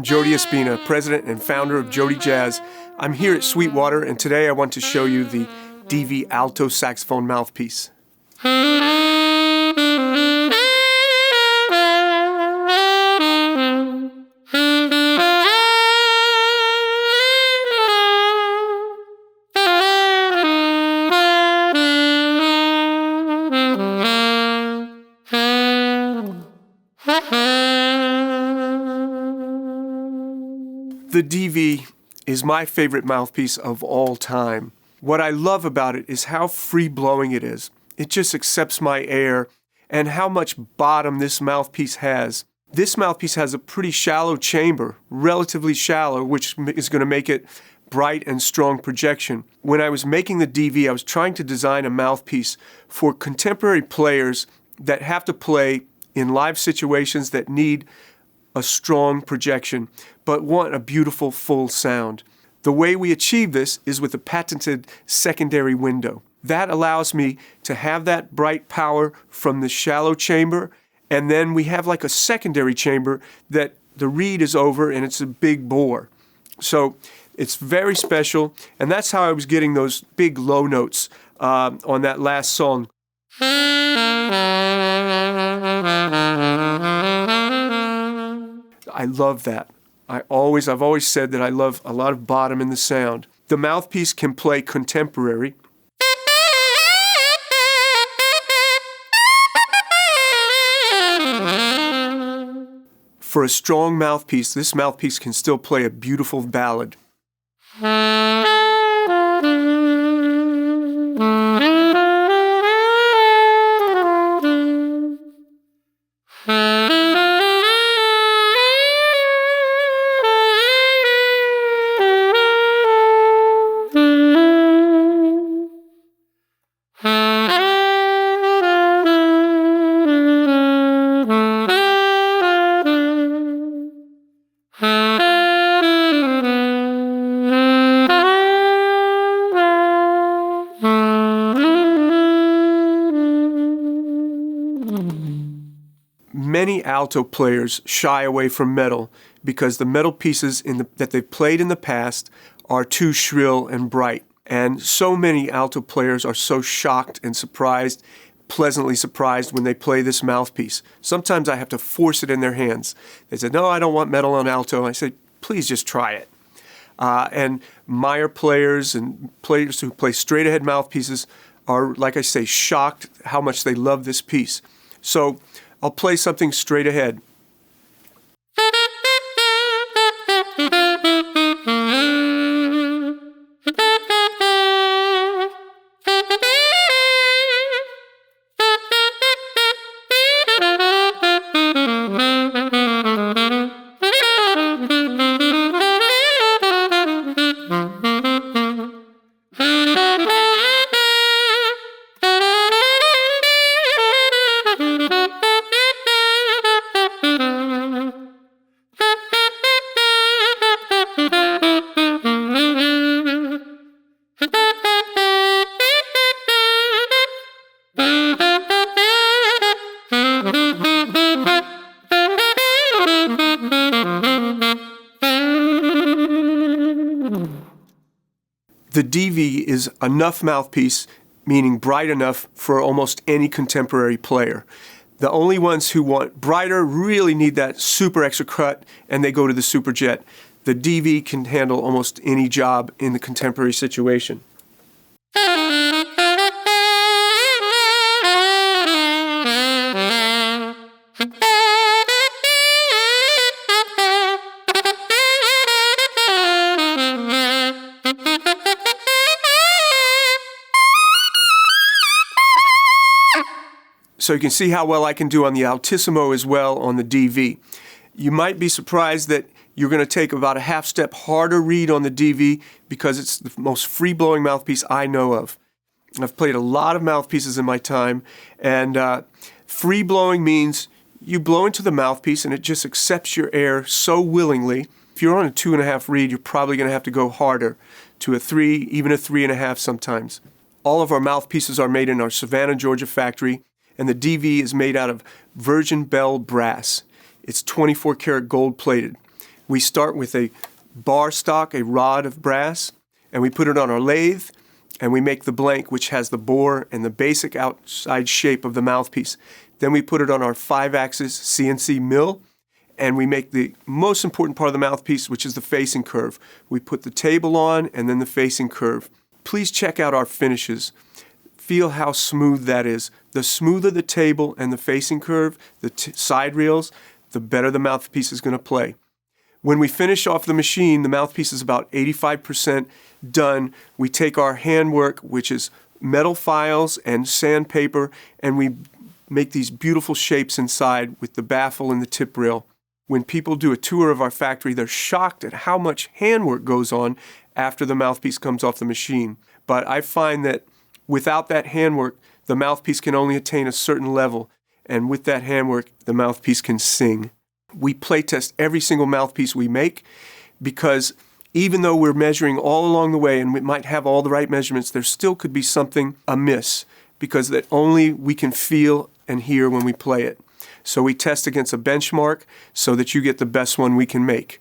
I'm Jody Espina, president and founder of JodyJazz. I'm here at Sweetwater, and today I want to show you the DV Alto saxophone mouthpiece. The DV is my favorite mouthpiece of all time. What I love about it is how free-blowing it is. It just accepts my air, and how much bottom this mouthpiece has. This mouthpiece has a pretty shallow chamber, relatively shallow, which is going to make it bright and strong projection. When I was making the DV, I was trying to design a mouthpiece for contemporary players that have to play in live situations that need a strong projection, but want a beautiful full sound. The way we achieve this is with a patented secondary window. That allows me to have that bright power from the shallow chamber, and then we have like a secondary chamber that the reed is over and it's a big bore. So it's very special, and that's how I was getting those big low notes on that last song. I love that. I've always said that I love a lot of bottom in the sound. The mouthpiece can play contemporary. For a strong mouthpiece, this mouthpiece can still play a beautiful ballad. Many alto players shy away from metal because the metal pieces that they've played in the past are too shrill and bright. And so many alto players are so shocked and surprised, pleasantly surprised when they play this mouthpiece. Sometimes I have to force it in their hands. They said, "No, I don't want metal on alto." I said, "Please just try it." And Meyer players and players who play straight ahead mouthpieces are, like I say, shocked how much they love this piece. So I'll play something straight ahead. The DV is enough mouthpiece, meaning bright enough for almost any contemporary player. The only ones who want brighter really need that super extra cut, and they go to the Super Jet. The DV can handle almost any job in the contemporary situation. So you can see how well I can do on the altissimo as well on the DV. You might be surprised that you're going to take about a half step harder reed on the DV because it's the most free-blowing mouthpiece I know of. I've played a lot of mouthpieces in my time, and free-blowing means you blow into the mouthpiece and it just accepts your air so willingly. If you're on a 2.5 reed, you're probably going to have to go harder to a 3, even a 3.5 sometimes. All of our mouthpieces are made in our Savannah, Georgia factory, and the DV is made out of virgin bell brass. It's 24 karat gold plated. We start with a bar stock, a rod of brass, and we put it on our lathe, and we make the blank, which has the bore and the basic outside shape of the mouthpiece. Then we put it on our 5-axis CNC mill, and we make the most important part of the mouthpiece, which is the facing curve. We put the table on and then the facing curve. Please check out our finishes. Feel how smooth that is. The smoother the table and the facing curve, the side reels, the better the mouthpiece is going to play. When we finish off the machine, the mouthpiece is about 85% done. We take our handwork, which is metal files and sandpaper, and we make these beautiful shapes inside with the baffle and the tip rail. When people do a tour of our factory, they're shocked at how much handwork goes on after the mouthpiece comes off the machine. But I find that without that handwork, the mouthpiece can only attain a certain level, and with that handwork, the mouthpiece can sing. We play test every single mouthpiece we make because even though we're measuring all along the way and we might have all the right measurements, there still could be something amiss because that only we can feel and hear when we play it. So we test against a benchmark so that you get the best one we can make.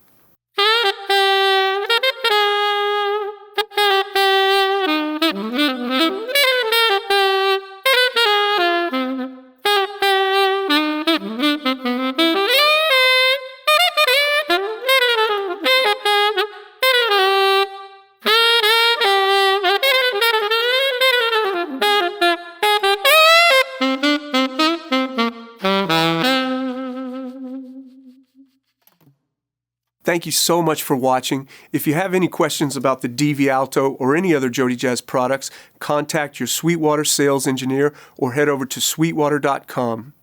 Thank you so much for watching. If you have any questions about the DV Alto or any other JodyJazz products, contact your Sweetwater Sales Engineer or head over to sweetwater.com.